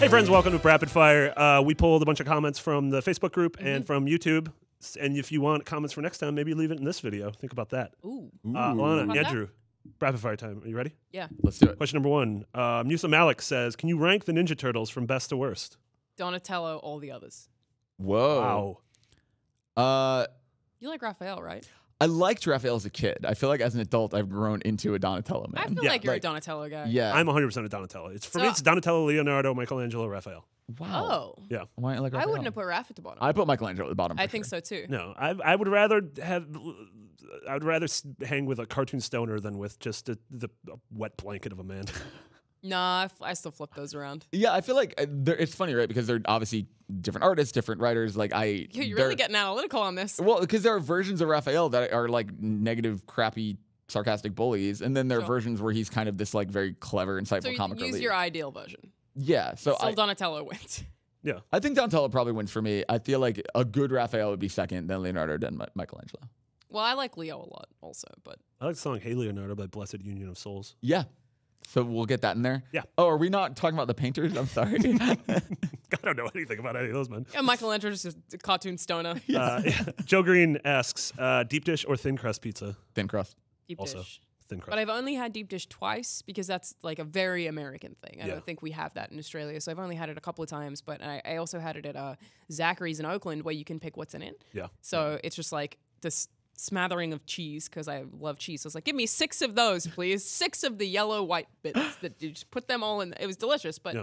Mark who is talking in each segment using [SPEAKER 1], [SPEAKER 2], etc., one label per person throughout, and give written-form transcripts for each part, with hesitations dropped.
[SPEAKER 1] Hey friends, welcome to Rapid Fire. We pulled a bunch of comments from the Facebook group and from YouTube. And if you want comments for next time, maybe leave it in this video. Think about that.
[SPEAKER 2] Ooh.
[SPEAKER 1] Alanah, Andrew, Rapid Fire time. Are you ready?
[SPEAKER 2] Yeah.
[SPEAKER 3] Let's do it.
[SPEAKER 1] Question number 1. Musa Malik says, can you rank the Ninja Turtles from best to worst?
[SPEAKER 2] Donatello, all the others.
[SPEAKER 3] Whoa.
[SPEAKER 1] Wow.
[SPEAKER 2] You like Raphael, right?
[SPEAKER 3] I liked Raphael as a kid. I feel like as an adult, I've grown into a Donatello man.
[SPEAKER 2] I feel like you're a Donatello guy.
[SPEAKER 3] Yeah.
[SPEAKER 1] I'm 100% a Donatello. For me, it's Donatello, Leonardo, Michelangelo, Raphael.
[SPEAKER 3] Wow.
[SPEAKER 2] Oh.
[SPEAKER 1] Yeah.
[SPEAKER 3] Why like
[SPEAKER 2] I
[SPEAKER 3] Raphael?
[SPEAKER 2] wouldn't have put Raph at the bottom.
[SPEAKER 3] I put Michelangelo at the bottom.
[SPEAKER 2] I think so too.
[SPEAKER 1] No, I would rather hang with a cartoon stoner than with just the wet blanket of a man.
[SPEAKER 2] Nah, I still flip those around.
[SPEAKER 3] Yeah, I feel like it's funny, right? Because they're obviously different artists, different writers. Like
[SPEAKER 2] You're really getting analytical on this.
[SPEAKER 3] Well, because there are versions of Raphael that are like negative, crappy, sarcastic bullies, and then there are versions where he's kind of this like very clever, insightful comic relief.
[SPEAKER 2] Use your ideal version.
[SPEAKER 3] Yeah, so
[SPEAKER 2] Donatello wins.
[SPEAKER 1] Yeah,
[SPEAKER 3] I think Donatello probably wins for me. I feel like a good Raphael would be second, then Leonardo, then Michelangelo.
[SPEAKER 2] Well, I like Leo a lot also, but
[SPEAKER 1] I like the song Hey Leonardo by Blessed Union of Souls.
[SPEAKER 3] Yeah. So we'll get that in there?
[SPEAKER 1] Yeah.
[SPEAKER 3] Oh, are we not talking about the painters? I'm sorry.
[SPEAKER 1] I don't know anything about any of those, man.
[SPEAKER 2] yeah, Michelangelo's just a cartoon stoner.
[SPEAKER 1] Joe Green asks, deep dish or thin crust pizza?
[SPEAKER 3] Thin crust.
[SPEAKER 2] Deep
[SPEAKER 1] Also,
[SPEAKER 2] dish.
[SPEAKER 1] thin crust.
[SPEAKER 2] But I've only had deep dish twice because that's like a very American thing. I don't think we have that in Australia. So I've only had it a couple of times, but I also had it at Zachary's in Oakland where you can pick what's in it.
[SPEAKER 1] Yeah.
[SPEAKER 2] So it's just like this smattering of cheese because I love cheese. So I was like, give me 6 of those, please. 6 of the yellow white bits that you just put them all in. It was delicious, but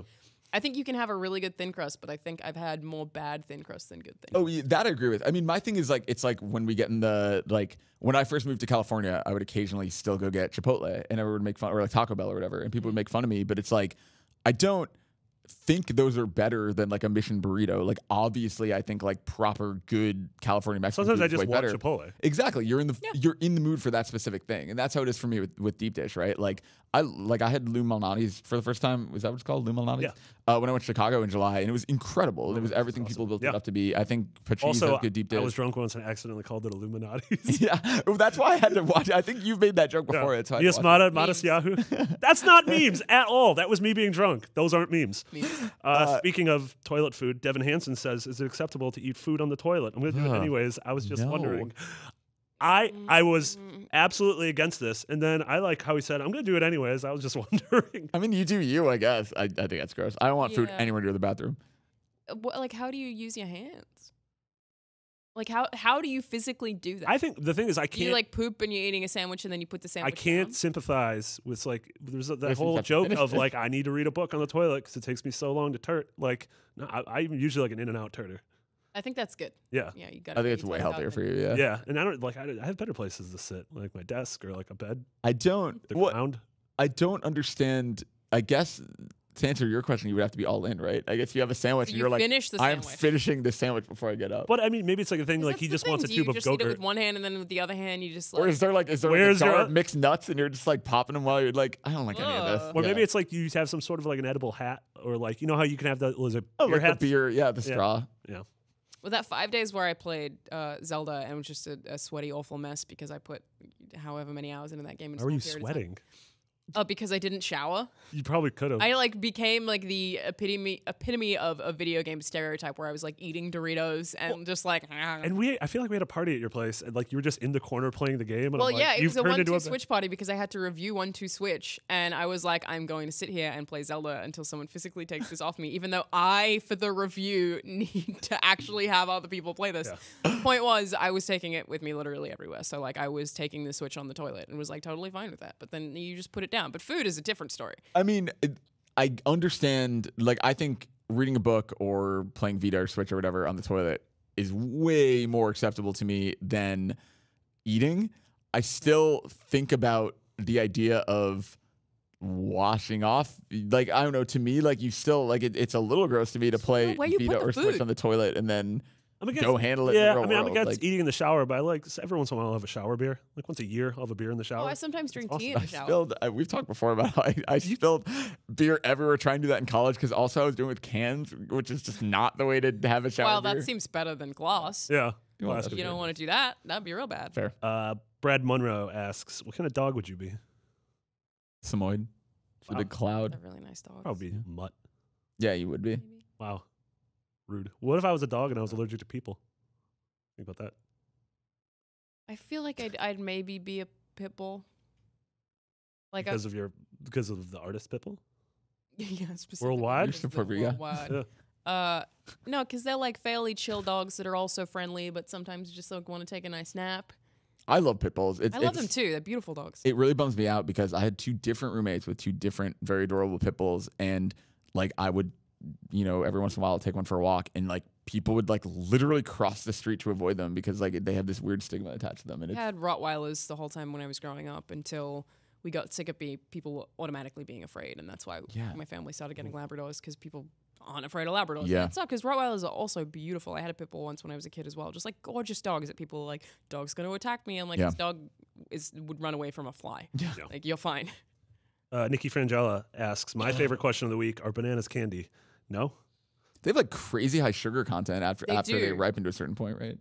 [SPEAKER 2] I think you can have a really good thin crust, but I think I've had more bad thin crust than good thin crust.
[SPEAKER 3] Oh, yeah, that I agree with. I mean, my thing is like, it's like when we get in the, like, when I first moved to California, I would occasionally still go get Chipotle and everyone would make fun, or like Taco Bell or whatever, and people would make fun of me, but it's like, I don't think those are better than like a Mission burrito. Like obviously I think like proper good California Mexican
[SPEAKER 1] Sometimes
[SPEAKER 3] food
[SPEAKER 1] I
[SPEAKER 3] is
[SPEAKER 1] just
[SPEAKER 3] way
[SPEAKER 1] want
[SPEAKER 3] better.
[SPEAKER 1] Chipotle.
[SPEAKER 3] Exactly. You're in the mood for that specific thing. And that's how it is for me with deep dish, right? Like I had Lou Malnati's for the first time. Was that what it's called? Lou Malnati's?
[SPEAKER 1] Yeah.
[SPEAKER 3] When I went to Chicago in July, and it was incredible. It was everything people built it up to be. I think Patrice has good deep dish.
[SPEAKER 1] I was drunk once and accidentally called it Illuminati's.
[SPEAKER 3] Yeah. Well, that's why I had to watch it. I think you've made that joke before. That's why
[SPEAKER 1] Yes, Modest Yahoo. That's not memes at all. That was me being drunk. Those aren't memes. Speaking of toilet food, Devin Hansen says, is it acceptable to eat food on the toilet? I'm going to do it anyways. I was just wondering. I was absolutely against this, and then I like how he said, I'm going to do it anyways. I was just wondering.
[SPEAKER 3] I mean, you do you, I guess. I think that's gross. I don't want food anywhere near the bathroom.
[SPEAKER 2] Like, how do you use your hands? Like, how do you physically do that?
[SPEAKER 1] I think the thing is I can't.
[SPEAKER 2] You like poop and you're eating a sandwich and then you put the sandwich
[SPEAKER 1] I can't
[SPEAKER 2] down?
[SPEAKER 1] sympathize with like, there's that whole joke of like, I need to read a book on the toilet because it takes me so long to turt. Like, no, I'm usually like an In-N-Out turter.
[SPEAKER 2] I think that's good.
[SPEAKER 1] Yeah.
[SPEAKER 2] Yeah, you got.
[SPEAKER 3] I think it's way healthier for you. Yeah.
[SPEAKER 1] Yeah, and I don't like. I have better places to sit, like my desk or like a bed.
[SPEAKER 3] I don't.
[SPEAKER 1] The ground.
[SPEAKER 3] I don't understand. I guess to answer your question, you would have to be all in, right? I guess you have a sandwich, and you're like, I'm finishing the sandwich before I get up.
[SPEAKER 1] But I mean, maybe it's like a thing. Like he just wants a tube of
[SPEAKER 2] just
[SPEAKER 1] Go-Gurt.
[SPEAKER 2] eat it with one hand, and then with the other hand, you just. Like,
[SPEAKER 3] or is there like a jar of mixed nuts, and you're just like popping them while you're like, I don't like any of this.
[SPEAKER 1] Or maybe it's like you have some sort of like an edible hat, or like you know how you can have the beer hats?
[SPEAKER 3] The beer, the straw.
[SPEAKER 1] Yeah.
[SPEAKER 2] Well, that 5 days where I played Zelda and it was just a sweaty, awful mess because I put however many hours into that game.
[SPEAKER 1] Why were you sweating?
[SPEAKER 2] Because I didn't shower.
[SPEAKER 1] You probably could have.
[SPEAKER 2] I like became like the epitome of a video game stereotype where I was like eating Doritos and just like.
[SPEAKER 1] And I feel like we had a party at your place and like you were just in the corner playing the game. And
[SPEAKER 2] well,
[SPEAKER 1] I'm like,
[SPEAKER 2] yeah, it was a 1-2 Switch party because I had to review 1-2 Switch, and I was like, I'm going to sit here and play Zelda until someone physically takes this off me, even though I, for the review, need to actually have other people play this. Yeah. The point was, I was taking it with me literally everywhere. So like, I was taking the Switch on the toilet and was like totally fine with that. But then you just put it down. But food is a different story.
[SPEAKER 3] I mean, I understand. Like, I think reading a book or playing Vita or Switch or whatever on the toilet is way more acceptable to me than eating. I still think about the idea of washing off. Like, I don't know. To me, like, you still like it's a little gross to me to play Vita or Switch on the toilet and then. Go handle it.
[SPEAKER 1] Yeah,
[SPEAKER 3] in the real
[SPEAKER 1] I'm
[SPEAKER 3] world.
[SPEAKER 1] against eating in the shower, but I like every once in a while I'll have a shower beer. Like once a year, I'll have a beer in the shower.
[SPEAKER 2] Oh, I sometimes drink tea in the shower.
[SPEAKER 3] We've talked before about how I spilled beer everywhere trying to do that in college because also I was doing it with cans, which is just not the way to have a shower.
[SPEAKER 2] Well,
[SPEAKER 3] beer.
[SPEAKER 2] that seems better than glass.
[SPEAKER 1] Yeah.
[SPEAKER 2] If you don't want to do that, that'd be real bad.
[SPEAKER 3] Fair.
[SPEAKER 1] Brad Munro asks, what kind of dog would you be?
[SPEAKER 3] Samoyed. It's a big cloud.
[SPEAKER 2] They're really nice dogs.
[SPEAKER 1] Probably mutt.
[SPEAKER 3] Yeah, you would be.
[SPEAKER 2] Maybe.
[SPEAKER 1] Wow. Rude. What if I was a dog and I was allergic to people? Think about that.
[SPEAKER 2] I feel like I'd maybe be a Pitbull. Like
[SPEAKER 1] Because of the artist Pitbull?
[SPEAKER 2] yeah, specifically
[SPEAKER 1] Worldwide?
[SPEAKER 2] because of the worldwide. No, because they're like fairly chill dogs that are also friendly, but sometimes you just like want to take a nice nap.
[SPEAKER 3] I love pit bulls.
[SPEAKER 2] I love them too. They're beautiful dogs.
[SPEAKER 3] It really bums me out because I had 2 different roommates with 2 different, very adorable pit bulls, and like I would, every once in a while take one for a walk, and like people would like literally cross the street to avoid them because like they have this weird stigma attached to them. And
[SPEAKER 2] I had Rottweilers the whole time when I was growing up until we got sick of people automatically being afraid, and that's why my family started getting Labradors because people aren't afraid of Labradors.
[SPEAKER 3] Yeah.
[SPEAKER 2] It's not because Rottweilers are also beautiful. I had a pit bull once when I was a kid as well, just like gorgeous dogs that people are like, dog's going to attack me, and like this dog would run away from a fly. Yeah. Like you're fine.
[SPEAKER 1] Nikki Frangella asks, my favorite question of the week, are bananas candy? No?
[SPEAKER 3] they have like crazy high sugar content after
[SPEAKER 2] do.
[SPEAKER 3] they ripen to a certain point, right?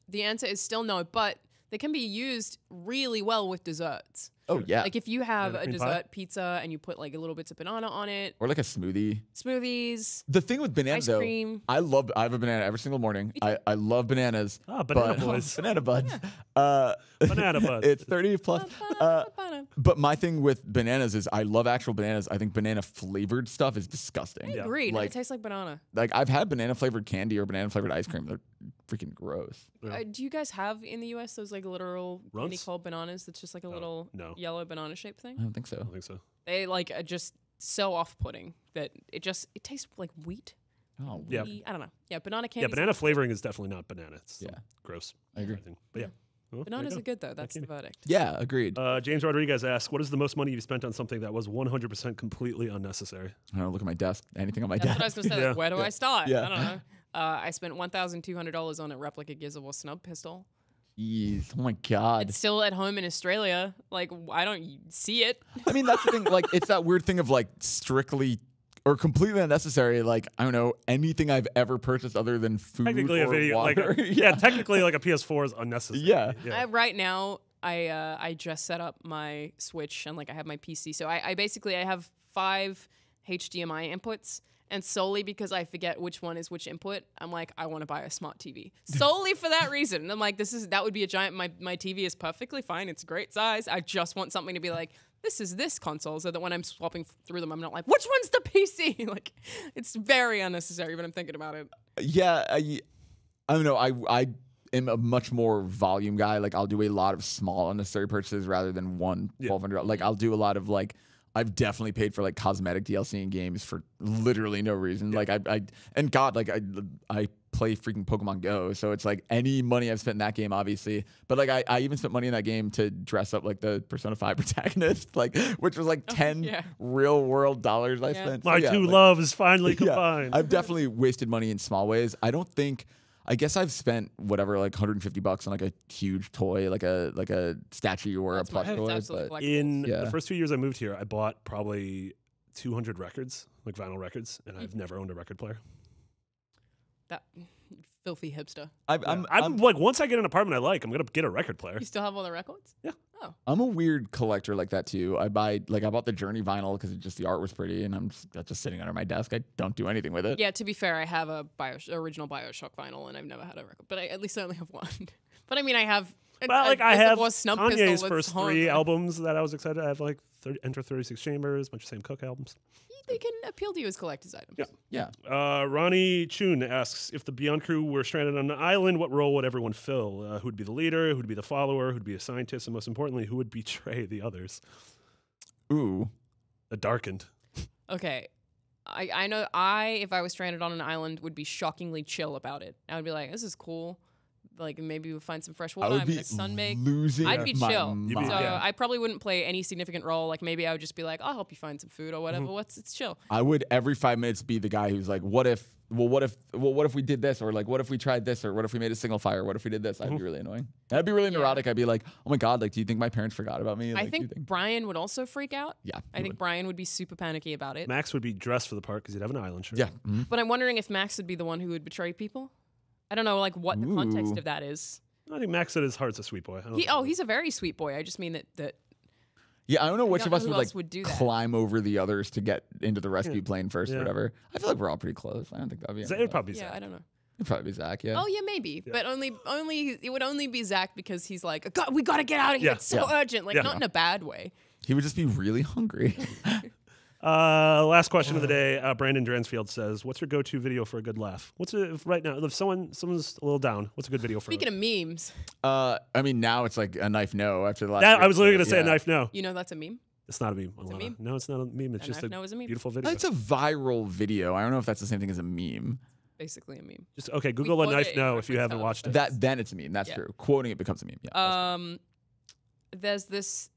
[SPEAKER 2] The answer is still no, but they can be used really well with desserts.
[SPEAKER 3] Oh yeah.
[SPEAKER 2] Like if you have a
[SPEAKER 1] cream
[SPEAKER 2] dessert
[SPEAKER 1] pie?
[SPEAKER 2] pizza and you put like a little bits of banana on it,
[SPEAKER 3] Or like a smoothie.
[SPEAKER 2] smoothies,
[SPEAKER 3] The thing with bananas,
[SPEAKER 2] ice
[SPEAKER 3] though,
[SPEAKER 2] cream.
[SPEAKER 3] I have a banana every single morning. I love bananas.
[SPEAKER 1] Ah, banana
[SPEAKER 3] but-
[SPEAKER 1] boys.
[SPEAKER 3] banana buds.
[SPEAKER 1] Banana buds.
[SPEAKER 3] It's 30 plus. But my thing with bananas is I love actual bananas. I think banana flavored stuff is disgusting.
[SPEAKER 2] I agree.
[SPEAKER 3] Like-
[SPEAKER 2] It tastes like banana.
[SPEAKER 3] Like I've had banana flavored candy or banana flavored ice cream. They're freaking gross.
[SPEAKER 1] Yeah.
[SPEAKER 2] Do you guys have in the U.S. those like literal candy
[SPEAKER 1] Runts?
[SPEAKER 2] called bananas? That's just like a little
[SPEAKER 1] no.
[SPEAKER 2] yellow banana shaped thing.
[SPEAKER 3] I don't think so.
[SPEAKER 1] I don't think so.
[SPEAKER 2] They like are just so off-putting that it tastes like wheat.
[SPEAKER 3] Oh,
[SPEAKER 1] Yeah.
[SPEAKER 2] I don't know. Yeah, banana candy.
[SPEAKER 1] Yeah, banana flavoring is definitely not banana. It's
[SPEAKER 3] Yeah.
[SPEAKER 1] gross.
[SPEAKER 3] I agree.
[SPEAKER 1] Everything. But yeah. Well, there you
[SPEAKER 2] Bananas
[SPEAKER 1] go.
[SPEAKER 2] are good though. That's the verdict.
[SPEAKER 3] Yeah, agreed.
[SPEAKER 1] James Rodriguez asks, what is the most money you've spent on something that was 100% completely unnecessary?
[SPEAKER 3] I don't know, look at my desk. Anything on my
[SPEAKER 2] That's
[SPEAKER 3] desk.
[SPEAKER 2] what I was gonna say. Like, where do I start?
[SPEAKER 3] Yeah.
[SPEAKER 2] I don't know. I spent $1,200 on a Replica Gizzle War snub pistol.
[SPEAKER 3] Jeez. Oh my god.
[SPEAKER 2] It's still at home in Australia. Like I don't see it.
[SPEAKER 3] I mean, that's the thing. Like, it's that weird thing of like strictly or completely unnecessary. Like, I don't know anything I've ever purchased other than food
[SPEAKER 1] Technically
[SPEAKER 3] or
[SPEAKER 1] a video,
[SPEAKER 3] water.
[SPEAKER 1] like technically like a PS4 is unnecessary.
[SPEAKER 3] Yeah.
[SPEAKER 2] Right now, I just set up my Switch and like I have my PC. So I basically have 5 HDMI inputs. And solely because I forget which one is which input, I'm like, I want to buy a smart TV. Solely for that reason. And I'm like, that would be a giant, my TV is perfectly fine. It's a great size. I just want something to be like, this is this console. So that when I'm swapping through them, I'm not like, which one's the PC? Like, it's very unnecessary, but I'm thinking about it.
[SPEAKER 3] Yeah. I don't know. I am a much more volume guy. Like, I'll do a lot of small unnecessary purchases rather than one $1,200. Like, I'll do a lot of like, I've definitely paid for like cosmetic DLC in games for literally no reason. Like I play freaking Pokemon Go, so it's like any money I've spent in that game, obviously. But like I even spent money in that game to dress up like the Persona 5 protagonist, like which was like 10 real world dollars I spent.
[SPEAKER 1] My two loves finally combined.
[SPEAKER 3] I've definitely wasted money in small ways. I guess I've spent whatever, like $150 on like a huge toy, like a statue or a plush toy. But
[SPEAKER 1] in the first 2 years I moved here, I bought probably 200 records, like vinyl records, and I've never owned a record player.
[SPEAKER 2] That filthy hipster.
[SPEAKER 1] I'm like, once I get an apartment I like, I'm gonna get a record player.
[SPEAKER 2] You still have all the records?
[SPEAKER 1] Yeah.
[SPEAKER 2] Oh.
[SPEAKER 3] I'm a weird collector like that too. I bought the Journey vinyl because the art was pretty, and that's just sitting under my desk. I don't do anything with it.
[SPEAKER 2] Yeah, to be fair, I have a original BioShock vinyl, and I've never had a record. But at least I only have one. But I mean, I have.
[SPEAKER 1] I have
[SPEAKER 2] Snub
[SPEAKER 1] Kanye's
[SPEAKER 2] pistol
[SPEAKER 1] first 3 albums that I was excited. I have like Enter 36 Chambers, a bunch of Sam Cooke albums.
[SPEAKER 2] They can appeal to you as collector's items.
[SPEAKER 3] Yeah.
[SPEAKER 1] Ronnie Chun asks, if the Beyond crew were stranded on an island, what role would everyone fill? Who would be the leader? Who would be the follower? Who would be a scientist? And most importantly, who would betray the others?
[SPEAKER 3] Ooh.
[SPEAKER 1] The Darkened.
[SPEAKER 2] Okay. I know if I was stranded on an island, would be shockingly chill about it. I would be like, this is cool. Like maybe we'll find some fresh water. I'm gonna sunbake.
[SPEAKER 3] I'd
[SPEAKER 2] be chill. So I probably wouldn't play any significant role. Like maybe I would just be like, I'll help you find some food or whatever. It's chill.
[SPEAKER 3] I would every 5 minutes be the guy who's like, what if we did this, or like what if we tried this, or what if we made a signal fire? What if we did this? I'd be really annoying. That'd be really neurotic. I'd be like, oh my god, like do you think my parents forgot about me?
[SPEAKER 2] I think Brian would also freak out.
[SPEAKER 3] Yeah.
[SPEAKER 2] I think Brian would be super panicky about it.
[SPEAKER 1] Max would be dressed for the part because he'd have an island shirt.
[SPEAKER 3] Yeah.
[SPEAKER 2] But I'm wondering if Max would be the one who would betray people. I don't know like what the context of that is.
[SPEAKER 1] I think Max at his heart's a sweet boy.
[SPEAKER 2] He's a very sweet boy. I just mean that
[SPEAKER 3] Yeah, I don't know which
[SPEAKER 2] don't
[SPEAKER 3] of us
[SPEAKER 2] know who
[SPEAKER 3] would
[SPEAKER 2] else would do that.
[SPEAKER 3] climb over the others to get into the rescue plane first
[SPEAKER 1] Yeah.
[SPEAKER 3] or whatever. I feel like we're all pretty close. I don't think that'd be.
[SPEAKER 1] It would probably be
[SPEAKER 2] Yeah,
[SPEAKER 1] Zach.
[SPEAKER 2] I don't know.
[SPEAKER 3] It'd probably be Zach. Yeah.
[SPEAKER 2] Oh yeah, maybe, but only it would only be Zach because he's like, God, we gotta get out of here.
[SPEAKER 1] Yeah.
[SPEAKER 2] It's so urgent, like not in a bad way.
[SPEAKER 3] He would just be really hungry.
[SPEAKER 1] Last question of the day. Brandon Dransfield says, "What's your go-to video for a good laugh? What's if right now? If someone's a little down, what's a good video for?
[SPEAKER 2] Speaking of memes,
[SPEAKER 3] I mean, now it's like a knife no after the last.
[SPEAKER 1] That I
[SPEAKER 3] year,
[SPEAKER 1] was literally gonna
[SPEAKER 3] so,
[SPEAKER 1] say
[SPEAKER 3] yeah.
[SPEAKER 1] a knife no.
[SPEAKER 2] you know that's a meme.
[SPEAKER 1] It's not a meme.
[SPEAKER 2] It's a meme?
[SPEAKER 1] No, it's not a meme. It's
[SPEAKER 2] A
[SPEAKER 1] just
[SPEAKER 2] knife
[SPEAKER 1] a
[SPEAKER 2] no is a meme?
[SPEAKER 1] beautiful video.
[SPEAKER 3] That's a viral video. I don't know if that's the same thing as a meme.
[SPEAKER 2] Basically a meme.
[SPEAKER 1] Just okay. Google a
[SPEAKER 2] quote
[SPEAKER 1] knife
[SPEAKER 2] it
[SPEAKER 1] no
[SPEAKER 2] in
[SPEAKER 1] if you haven't
[SPEAKER 2] reference
[SPEAKER 1] watched
[SPEAKER 2] to
[SPEAKER 1] it.
[SPEAKER 2] other
[SPEAKER 3] Then it's a meme. That's
[SPEAKER 2] Yeah.
[SPEAKER 3] true. Quoting it becomes a meme. Yeah.
[SPEAKER 2] There's this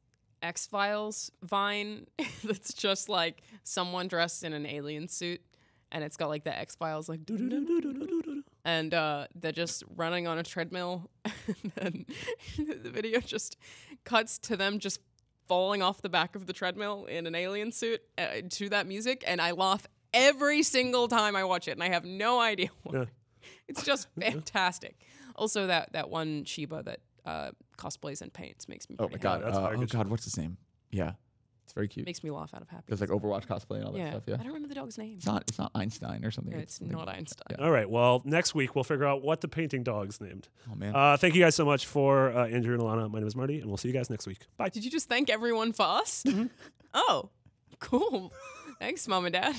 [SPEAKER 2] X-Files Vine that's just like someone dressed in an alien suit, and it's got like the X-Files like and they're just running on a treadmill, and then the video just cuts to them just falling off the back of the treadmill in an alien suit to that music, and I laugh every single time I watch it, and I have no idea why.
[SPEAKER 1] Yeah.
[SPEAKER 2] It's just fantastic. Also, that one Shiba that cosplays and paints makes me
[SPEAKER 3] Oh
[SPEAKER 2] pretty
[SPEAKER 3] my
[SPEAKER 2] happy.
[SPEAKER 3] god.
[SPEAKER 1] That's very
[SPEAKER 3] Oh
[SPEAKER 1] good.
[SPEAKER 3] god. What's his name? Yeah. It's very cute.
[SPEAKER 2] Makes me laugh out of happiness.
[SPEAKER 3] There's like Overwatch cosplay and all that
[SPEAKER 2] yeah.
[SPEAKER 3] stuff. Yeah.
[SPEAKER 2] I don't remember the dog's name.
[SPEAKER 3] It's not Einstein or something.
[SPEAKER 2] Yeah, it's not Einstein.
[SPEAKER 1] All right. Well, next week we'll figure out what the painting dog's named.
[SPEAKER 3] Oh man.
[SPEAKER 1] Thank you guys so much for Andrew and Alanah. My name is Marty, and we'll see you guys next week. Bye.
[SPEAKER 2] Did you just thank everyone for us? Oh, cool. Thanks, Mom and Dad.